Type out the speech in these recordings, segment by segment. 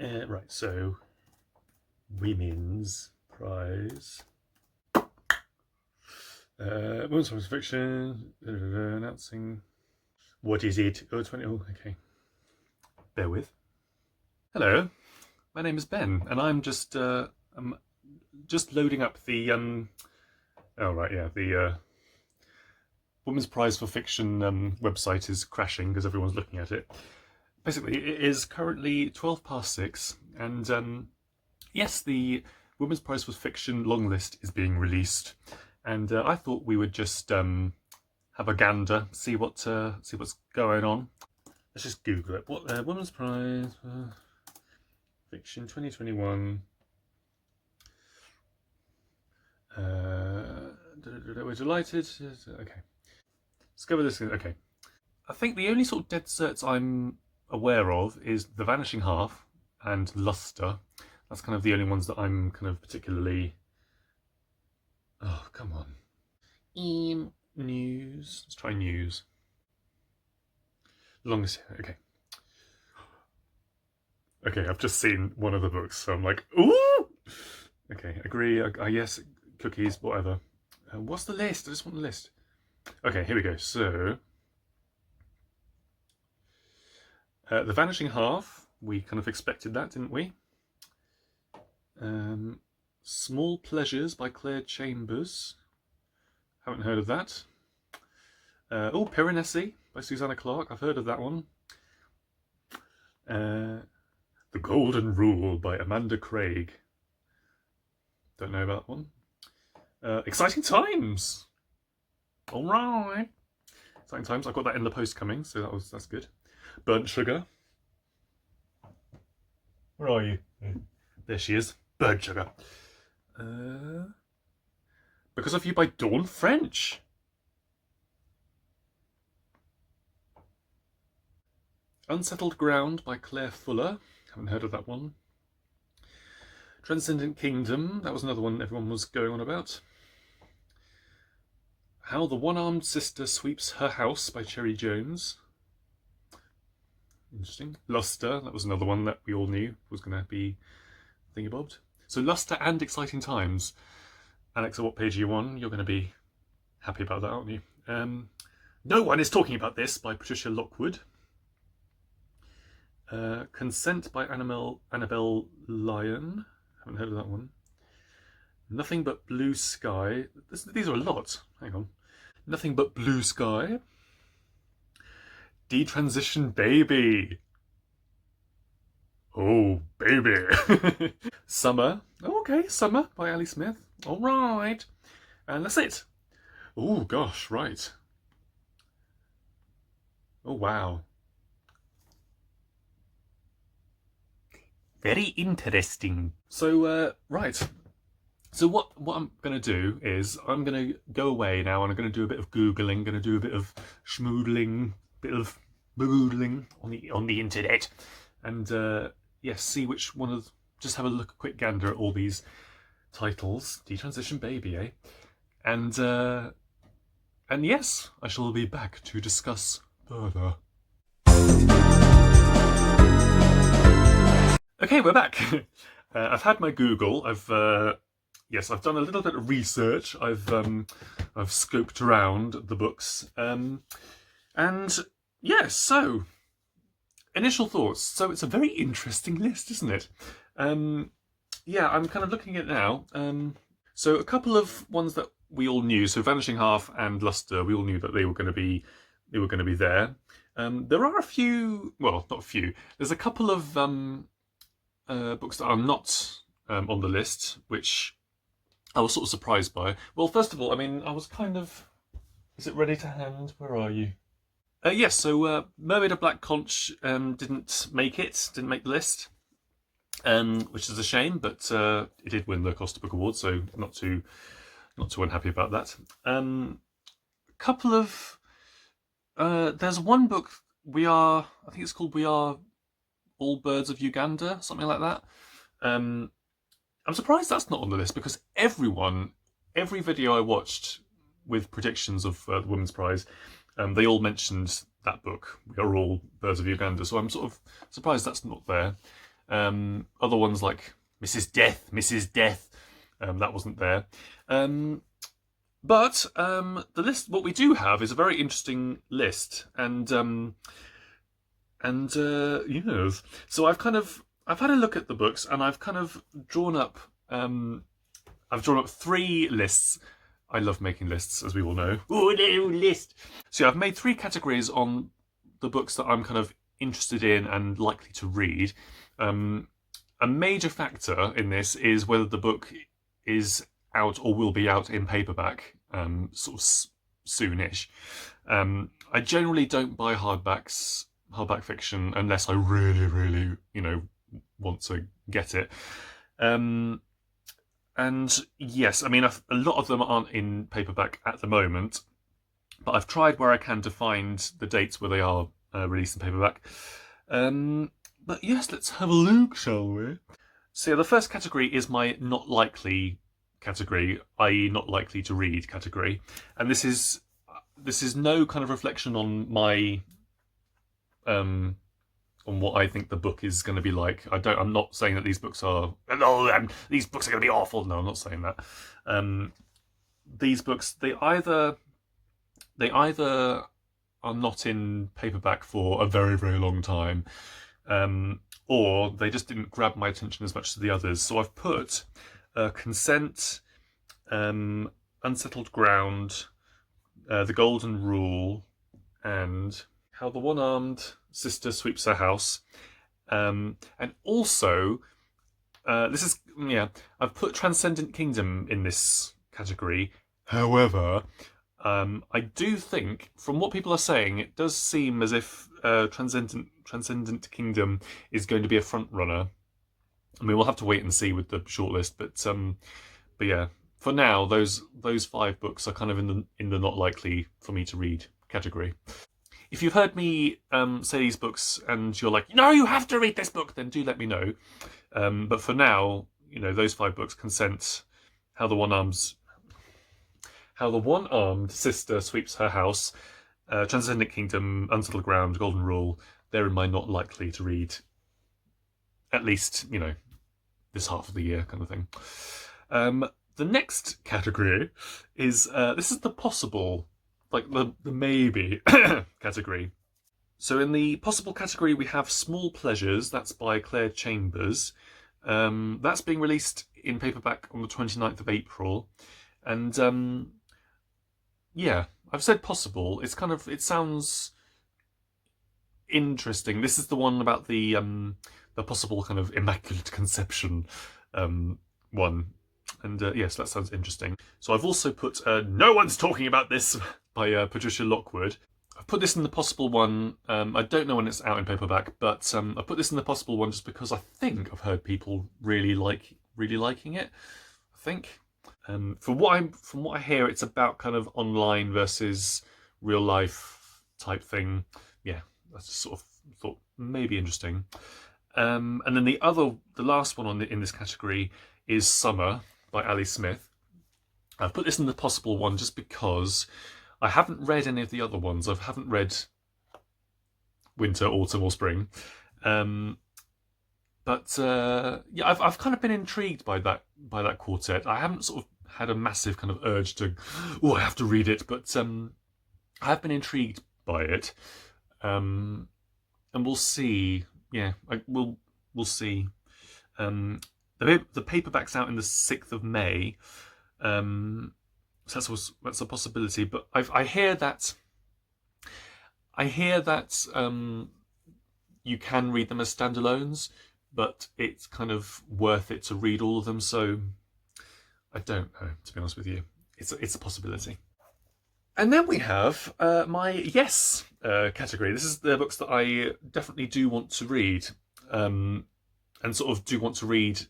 Right, so Women's Prize. Women's Prize Fiction. Announcing. What is it? Oh, 20. Oh, okay. Bear with. Hello, my name is Ben, and I'm just loading up the Oh right, yeah, the Women's Prize for Fiction website is crashing because everyone's looking at it. Basically, it is currently 6:12, and yes, the Women's Prize for Fiction long list is being released, and I thought we would just have a gander, see what's going on. Let's just Google it. What Women's Prize for Fiction 2021? We're delighted. Okay, let's go with this. Okay, I think the only sort of dead certs I'm aware of is The Vanishing Half and Luster. That's kind of the only ones that I'm kind of particularly. Oh, come on. News. Let's try news. Longest. Okay. Okay, I've just seen one of the books, so I'm like, ooh. Okay, agree. Yes, cookies, whatever. What's the list? I just want the list. Okay, here we go. So, The Vanishing Half. We kind of expected that, didn't we? Small Pleasures by Clare Chambers. Haven't heard of that. Oh, Piranesi by Susanna Clarke. I've heard of that one. The Golden Rule by Amanda Craig. Don't know about that one. Exciting Times. All right. Exciting Times. I've got that in the post coming, so that's good. Burnt Sugar. Where are you? There she is. Burnt Sugar. Because of You by Dawn French. Unsettled Ground by Clare Fuller. Haven't heard of that one. Transcendent Kingdom. That was another one everyone was going on about. How the One-Armed Sister Sweeps Her House by Cherie Jones. Interesting. Luster. That was another one that we all knew was going to be thingy-bobbed. So Luster and Exciting Times. Alex, at what page are you on? You're going to be happy about that, aren't you? No One Is Talking About This by Patricia Lockwood. Consent by Annabel Lyon. Haven't heard of that one. Nothing But Blue Sky. These are a lot. Hang on. Nothing But Blue Sky. Detransition Baby. Oh, baby. Summer. Oh, okay, Summer by Ali Smith. All right. And that's it. Oh, gosh, right. Oh, wow. Very interesting. So, right. So what I'm going to do is I'm going to go away now and I'm going to do a bit of Googling, going to do a bit of schmoodling, bit of boodling on the internet. And, yes, see which one of... Just have a quick gander at all these titles. Detransition Baby, eh? And yes, I shall be back to discuss further. Okay, we're back. I've had my Google. I've done a little bit of research. I've scoped around the books, and yeah. So, initial thoughts. So it's a very interesting list, isn't it? Yeah, I'm kind of looking at it now. So a couple of ones that we all knew. So Vanishing Half and Luster, we all knew that they were going to be there. There are a few. Well, not a few. There's a couple of books that are not on the list, which I was sort of surprised by. Well, first of all, I mean, I was kind of... Is it ready to hand? Where are you? Yes, so Mermaid of Black Conch didn't make the list, which is a shame, but it did win the Costa Book Award, so not too unhappy about that. Couple of... there's one book, I think it's called We Are All Birds of Uganda, something like that. I'm surprised that's not on the list because every video I watched with predictions of the Women's Prize, they all mentioned that book, We Are All Birds of Uganda. So I'm sort of surprised that's not there. Other ones like Mrs. Death, that wasn't there. But the list, what we do have is a very interesting list, and yes. So I've had a look at the books, and I've kind of drawn up three lists. I love making lists, as we all know. Ooh, little list. So yeah, I've made three categories on the books that I'm kind of interested in and likely to read. A major factor in this is whether the book is out or will be out in paperback, sort of soonish. I generally don't buy hardback fiction unless I really, really, want to get it. And yes, I mean, a lot of them aren't in paperback at the moment, but I've tried where I can to find the dates where they are released in paperback. But yes, let's have a look, shall we? So yeah, the first category is my not likely category, i.e. not likely to read category. And this is no kind of reflection on my on what I think the book is going to be like. I'm not saying that these books are these books are going to be awful. No, I'm not saying that. These books, they either are not in paperback for a very, very long time, or they just didn't grab my attention as much as the others. So I've put Consent, Unsettled Ground, The Golden Rule, and How the One-Armed Sister Sweeps Her House. And also, I've put Transcendent Kingdom in this category. However, I do think, from what people are saying, it does seem as if Transcendent Kingdom is going to be a front runner. I mean, we'll have to wait and see with the shortlist, but yeah, for now, those 5 books are kind of in the not likely for me to read category. If you've heard me say these books and you're like, no, you have to read this book, then do let me know. But for now, those 5 books: Consent, How the One-Armed Sister Sweeps Her House, Transcendent Kingdom, Unsettled Ground, Golden Rule, they're in my not likely to read, at least, this half of the year kind of thing. The next category is, this is the possible, like the maybe category. So in the possible category, we have Small Pleasures. That's by Clare Chambers. That's being released in paperback on the 29th of April. And yeah, I've said possible. It sounds interesting. This is the one about the possible kind of Immaculate Conception one. And yes, that sounds interesting. So I've also put No One's Talking About This by Patricia Lockwood. I've put this in the possible one. I don't know when it's out in paperback, but I put this in the possible one just because I think I've heard people really liking it. I think. From what I hear, it's about kind of online versus real life type thing. Yeah, that's just sort of thought maybe interesting. And then the last one in this category is Summer by Ali Smith. I've put this in the possible one just because I haven't read any of the other ones. I haven't read Winter, Autumn, or Spring. But yeah, I've kind of been intrigued by that quartet. I haven't sort of had a massive kind of urge to, I have to read it, but I have been intrigued by it. And we'll see. Yeah, we'll see. The paperback's out in the 6th of May. So that's a possibility. But I hear that you can read them as standalones, but it's kind of worth it to read all of them. So I don't know, to be honest with you. It's a possibility. And then we have my yes category. This is the books that I definitely do want to read, and sort of do want to read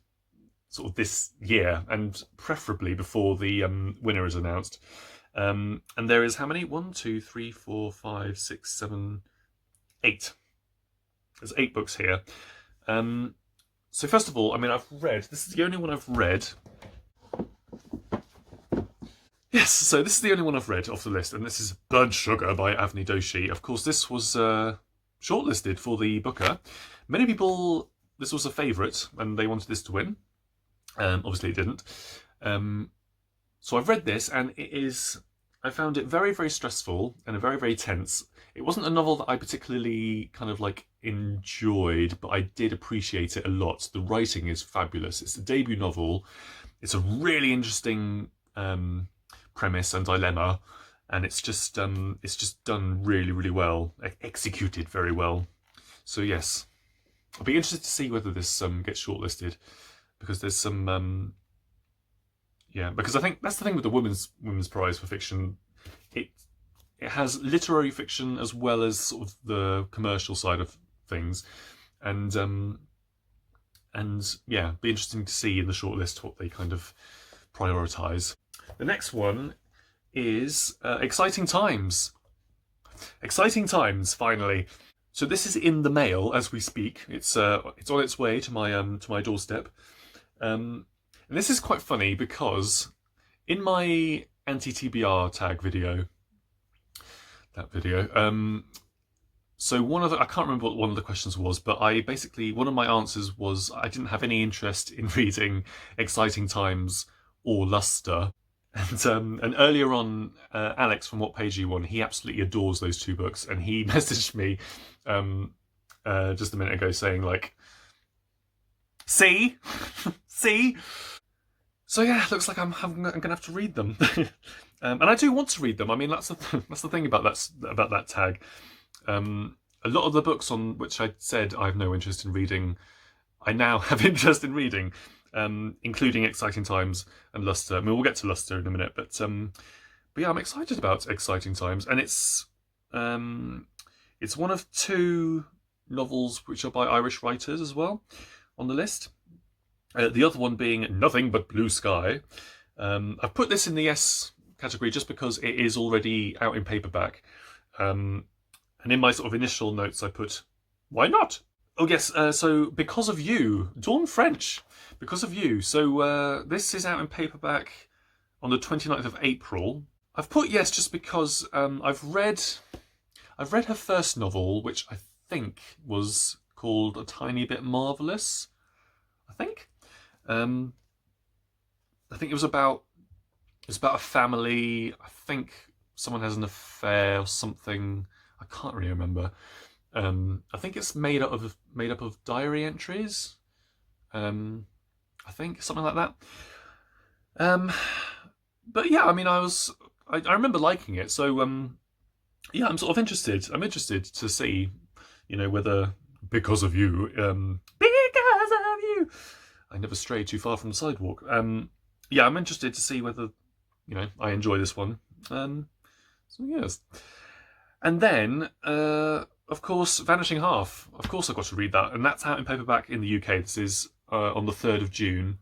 sort of this year, and preferably before the winner is announced. And there is how many? 1, 2, 3, 4, 5, 6, 7, 8. There's 8 books here. So first of all, I mean, this is the only one I've read. Yes, so this is the only one I've read off the list, and this is Blood Sugar by Avni Doshi. Of course, this was shortlisted for the Booker. Many people this was a favourite, and they wanted this to win. Obviously, it didn't. So I've read this, and I found it very, very stressful and very, very tense. It wasn't a novel that I particularly kind of like enjoyed, but I did appreciate it a lot. The writing is fabulous. It's a debut novel. It's a really interesting premise and dilemma, and it's just done really, really well, executed very well. So yes, I'll be interested to see whether this gets shortlisted, because there's some because I think that's the thing with the Women's Prize for fiction. It has literary fiction as well as sort of the commercial side of things, and yeah, be interesting to see in the shortlist what they kind of prioritise. The next one is Exciting Times. Exciting Times, finally. So this is in the mail as we speak. It's on its way to my doorstep. And this is quite funny because in my anti-TBR tag video, so I can't remember what one of the questions was, but one of my answers was I didn't have any interest in reading Exciting Times or Lustre. And earlier on, Alex from What Page You Want, he absolutely adores those two books, and he messaged me just a minute ago saying like, see? So yeah, looks like I'm gonna have to read them, and I do want to read them. I mean, that's the thing about that tag. A lot of the books on which I said I have no interest in reading, I now have interest in reading, including Exciting Times and Lustre. I mean, we'll get to Lustre in a minute, but yeah, I'm excited about Exciting Times, and it's one of two novels which are by Irish writers as well on the list. The other one being Nothing But Blue Sky. I've put this in the S category just because it is already out in paperback. And in my sort of initial notes I put, why not? Oh yes, so Because of You, Dawn French, Because of You. So this is out in paperback on the 29th of April. I've put yes just because I've read her first novel, which I think was called A Tiny Bit Marvellous, I think. I think it was about a family. I think someone has an affair or something. I can't really remember. I think it's made up of diary entries. I think something like that. But yeah, I mean, I remember liking it. So yeah, I'm sort of interested. I'm interested to see, whether Because of You, because of you, I never stray too far from the sidewalk. Yeah, I'm interested to see whether, I enjoy this one. So yes. And then, of course, Vanishing Half. Of course I've got to read that. And that's out in paperback in the UK. This is on the 3rd of June.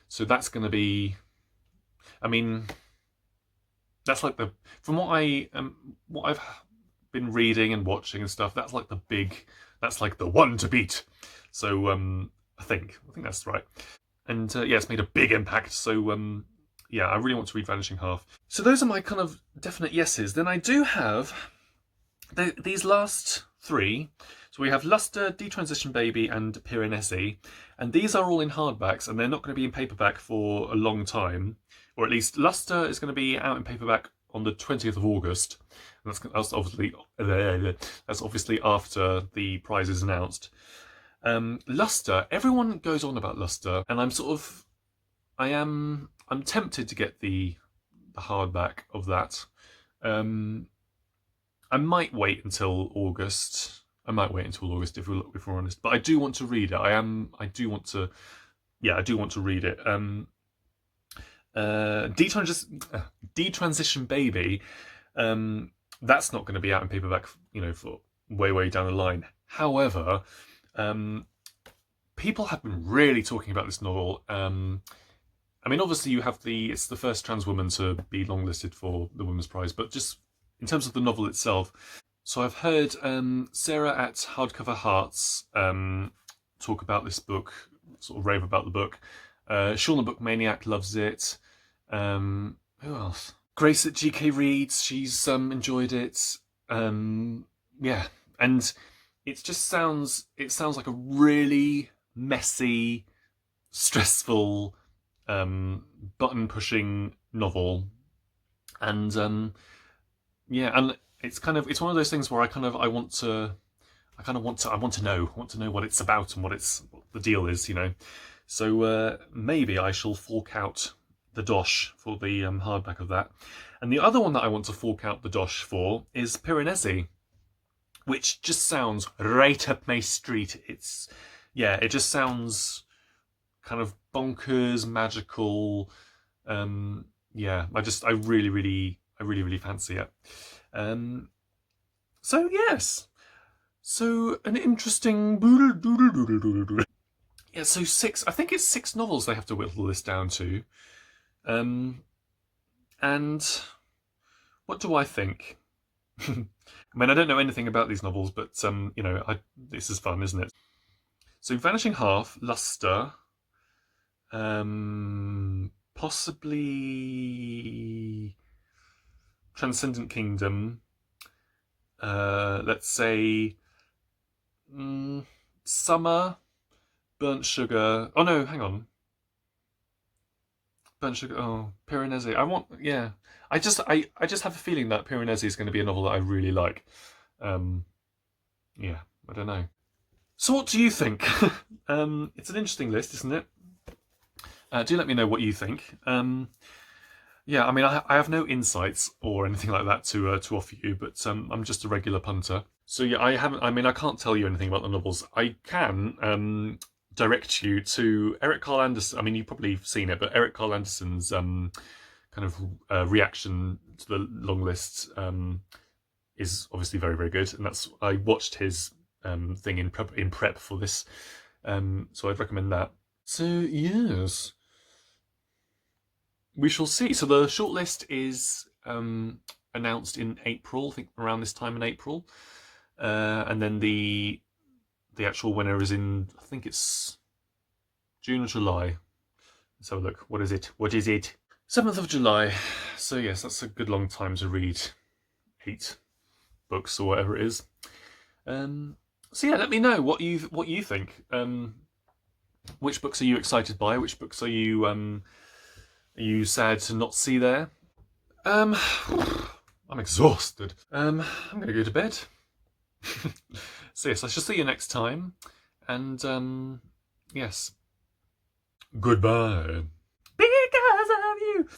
So that's going to be, I mean, that's like from what I've been reading and watching and stuff, that's like the one to beat. So I think that's right. And yeah, it's made a big impact. So yeah, I really want to read Vanishing Half. So those are my kind of definite yeses. Then I do have these last three. So we have Lustre, Detransition Baby, and Piranesi. And these are all in hardbacks, and they're not going to be in paperback for a long time. Or at least Lustre is going to be out in paperback on the 20th of August. And that's obviously after the prize is announced. Lustre, everyone goes on about Lustre, and I'm tempted to get the hardback of that. I might wait until August. If we're honest. But I do want to read it. I do want to read it. Detransition Baby, that's not going to be out in paperback, for way down the line. However, people have been really talking about this novel. I mean, obviously it's the first trans woman to be longlisted for the Women's Prize, but just in terms of the novel itself. So I've heard Sarah at Hardcover Hearts talk about this book, sort of rave about the book. Sean the Book Maniac loves it. Who else? Grace at GK Reads, she's enjoyed it. Yeah, and it sounds like a really messy, stressful, button-pushing novel. And yeah, and it's one of those things where I want to know what it's about and what the deal is, you know. So maybe I shall fork out the dosh for the hardback of that. And the other one that I want to fork out the dosh for is Piranesi, which just sounds right up my street. It just sounds kind of bonkers, magical. Yeah, I really fancy it. So yes. So an interesting yeah, so I think it's 6 novels they have to whittle this down to. And what do I think? I mean, I don't know anything about these novels, but you know, this is fun, isn't it? So Vanishing Half, Luster, possibly Transcendent Kingdom, let's say Summer, Burnt Sugar. Oh no, hang on. Burnt Sugar. Oh, Pironesi. I just have a feeling that Pironesi is going to be a novel that I really like. Yeah, I don't know. So what do you think? It's an interesting list, isn't it? Do let me know what you think. Yeah, I mean, I have no insights or anything like that to offer you, but I'm just a regular punter. So yeah, I can't tell you anything about the novels. I can direct you to Eric Carl Anderson. I mean, you've probably seen it, but Eric Carl Anderson's kind of reaction to the long list is obviously very, very good, and I watched his thing in prep for this, so I'd recommend that. So yes, we shall see. So the shortlist is announced in April, I think around this time in April, and then the actual winner is in, I think it's June or July. Let's have a look. What is it? 7th of July. So yes, that's a good long time to read 8 books or whatever it is. So yeah, let me know what you think. Which books are you excited by? Which books are you sad to not see there? I'm exhausted. I'm gonna go to bed. So yes, I shall see you next time. And yes, goodbye.